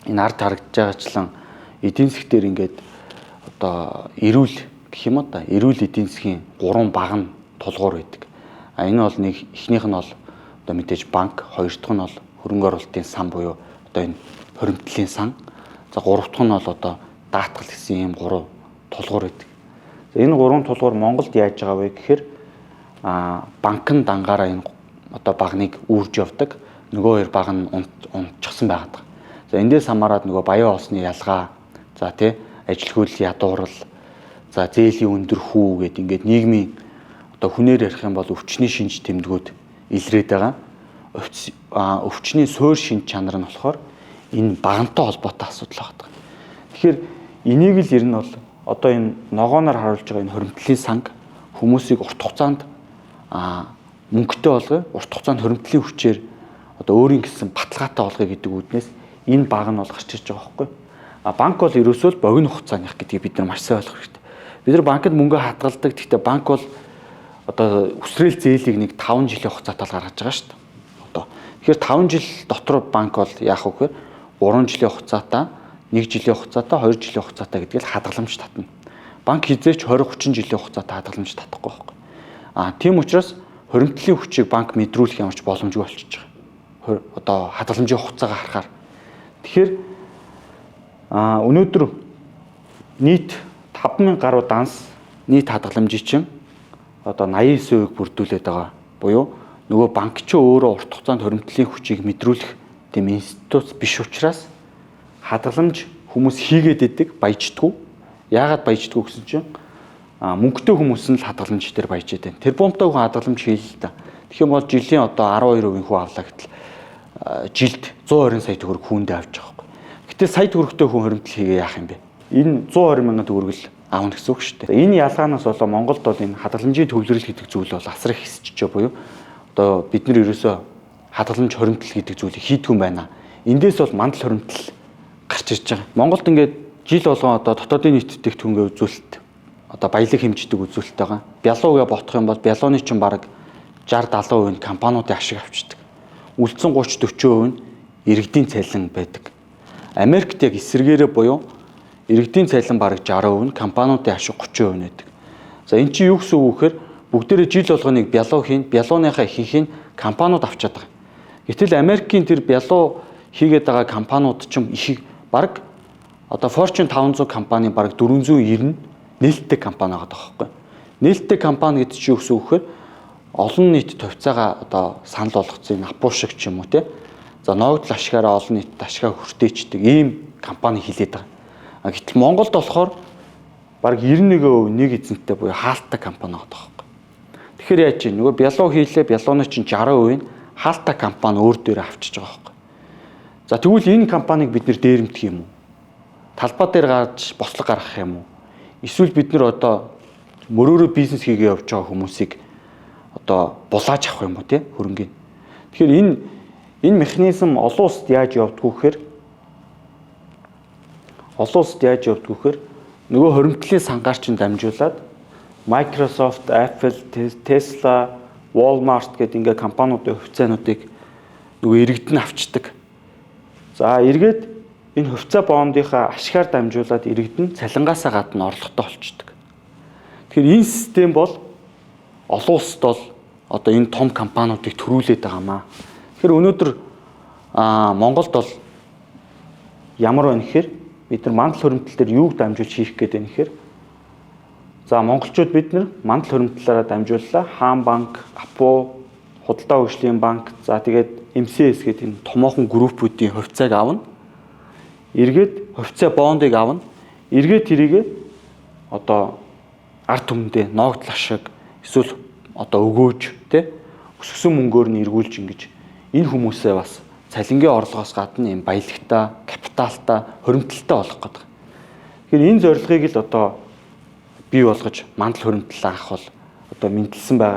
энэ ард харагдаж байгаачлан эдийн засгтэр ингээд одоо эрүүл гэх юм да. Эрүүл эдийн засгийн 3 баг нь тулгуур байдаг. Энэ бол нэг эхнийх нь бол одоо мэдээж банк, хоёр дахь нь бол хөрөнгө оруулалтын сан буюу одоо энэ хоригдлын сан. За гурав дахь нь бол одоо даатгал гэсэн ийм 3 тулгуур байдаг. За энэ 3 тулгуур Монголд яаж байгаа вэ гэхээр банкн дангаараа энэ одоо багныг үүрж явдаг. Нөгөө хоёр баг нь унтчихсан байгаад. За эндээс хамаарат нөгөө баян олсны ялгаа, за тий ажил хөдөл ядуурл, за зээлийн өндөр хүү гэдэг ингээд нийгмийн одоо хүнээр ярих юм бол өвчний шинж тэмдгүүд илрээд байгаа. Өвчний суурь шинж чанар нь болохоор энэ багантай холбоотой асуудал байгаа. Тэгэхээр энийг л ер нь бол одоо энэ ногооноор харуулж байгаа энэ хоригдлын санг хүмүүсийг урт хугацаанд мөнгөтэй болгоё, урт хугацаанд хоригдлын хүчээр одоо өөрийн гэсэн баталгаатай болгоё гэдэг үүднээс энэ баг нь бол гарч ирж байгаа байхгүй. Банк бол ерөөсөө л богино хугацааных гэдгийг бид нар маш сайн ойлгох хэрэгтэй. Бид нар банкнд мөнгө хадгалдаг. Гэхдээ банк бол одоо үсрээл зээлийг нэг 5 жилийн хугацаатай гаргаж байгаа шүү дээ. Одоо тэгэхээр 5 жил дотор банк бол яах вэ гэхээр 3 жилийн хугацаатай, 1 жилийн хугацаатай, 2 жилийн хугацаатай гэдгийг л хадгаламж татна. Банк хизээч 20-30 жилийн хугацаатай хадгаламж татахгүй байхгүй. Тийм учраас хоригдлын хүчийг банк мэдрүүлэх ямарч боломжгүй болчихж байгаа. Одоо хадгаламжийн хугацаагаа харахаар. Тэгэхээр өнөөдөр нийт 5000 гаруй данс нийт хадгаламжийн чинь одоо 89% бүрдүүлээд байгаа. Буюу нөгөө банк ч өөрөө урт хугацаанд хоригдлын хүчийг мэдрүүлэх тийм институт биш учраас хадгаламж хүмүүс хийгээд идэг, баяждаггүй. Яагаад баяждаггүй гэсэн чинь мөнгөтэй хүмүүс нь л хадгаламж дээр баяжээд байна. Тэр бомтой хүн хадгаламж хийл л та. Тэгэх юм бол жилийн одоо 12% хүн авлаа гэтэл жилд 120 сая төгрөг хүндээ авч байгаа байхгүй. Гэтэл сая төгрөгтэй хүн хоригдл хийгээ яах юм бэ? Энэ 120 сая төгрөг л аавна гэсэн үг шүү дээ. Энэ ялгаанаас болоо Монголд бол энэ хадгаламжийн төвлөрөл гэдэг зүйл бол асар их хэсчихэж буюу одоо бид нар ерөөсөө хадгаламж хоригдл гэдэг зүйлийг хийдгүй юм байна. Эндээс бол мандал хоригдл гарч ирж байгаа. Монголд ингээд жил болгон одоо дотоодын нийтдээ түнгээ үзүүлэлт одоо баялаг хэмждэг үзүүлэлт байгаа. Бялуугээ ботох юм бол бялууны чинь бараг 60-70% нь компаниудын ашиг авчдаг. Үлдсэн 30-40% нь иргэдийн цалин байдаг. Америкт яг эсэргээрээ буюу иргэдийн цалин бараг 60% нь компаниудын ашиг 30% нэдэг. За эн чинь юу гэсэн үг вэхээр бүгдээрээ жил болгоныг бялуу хийн, бялууныхаа ихийг нь компаниуд авчаад байгаа. Гэтэл Америкийн тэр бялуу хийгээд байгаа компаниуд чинь их бараг одоо Fortune 500 компани бараг 490 нээлттэй компани байгаа байхгүй. Нээлттэй компани гэдэг чинь юу гэсэн үг вэхээр олон нийт товцоогоо одоо санал болгоцсон Апple шиг ч юм уу те. За ногдол ашгаараа олон нийтэд ашгаа хүртээчдэг ийм компани хилээд байгаа. Гэтэл Монголд болохоор бараг 91% нэг эзэнтэй буюу хаалттай компани байгаа байхгүй. Тэгэхээр яаж чинь нөгөө бялуу хийлээ, бялууны чинь 60% нь хаалттай компани өөр дээр авчиж байгаа байхгүй. За тэгвэл энэ компанийг бид нэр дээрэмдэх юм уу? Талбай дээр гарч бослог гаргах юм уу? Эсвэл бид нэр одоо мөрөөрөө бизнес хийгээ явж байгаа хүмүүсийг одоо булааж авах юм уу те хөрөнгөний. Тэгэхээр энэ механизм олон улсад яаж явдггүй гэхээр нөгөө хоригдлын сангаар чинь дамжуулаад Microsoft, Apple, Tesla, Walmart гэдэг ингээ компаниудын хувьцаануудыг нөгөө иргэд нь авчдаг. За эргээд энэ хувьцаа бондынхаа ашгаар дамжуулаад иргэд нь цалингаасаа гадна орлоготой болчдөг. Тэгэхээр энэ систем бол олон улсад бол одоо энэ том компаниудыг төрүүлээд байгаамаа. Тэгэхээр өнөөдөр Монголд бол ямар байна гэхээр бид нар мандал хоригдл дээр юуг дамжуулж хийх гээд байна гэхээр за монголчууд бид нар мандал хоригдлаараа дамжууллаа. Хаан банк, Апу, Худалдаа хөгжлийн банк, за тэгээд MCS гэдэг энэ томоохон группүүдийн хувьцааг авна. Эргээд хувьцаа бондыг авна. Эргээд тэрийгээ одоо ард түмэндээ ногдол ашиг эсвэл одоо өгөөж тэ өсгсөн мөнгөөр нь эргүүлж ингэж энэ хүмүүсээ бас цалингийн орлогоос гадна юм баялагтай, капиталтай, хоригдлолтой болгох гэдэг. Тэгэхээр энэ зорилгыг л одоо бий болгож мандал хоригдлол анх бол одоо мэдлсэн байгаа.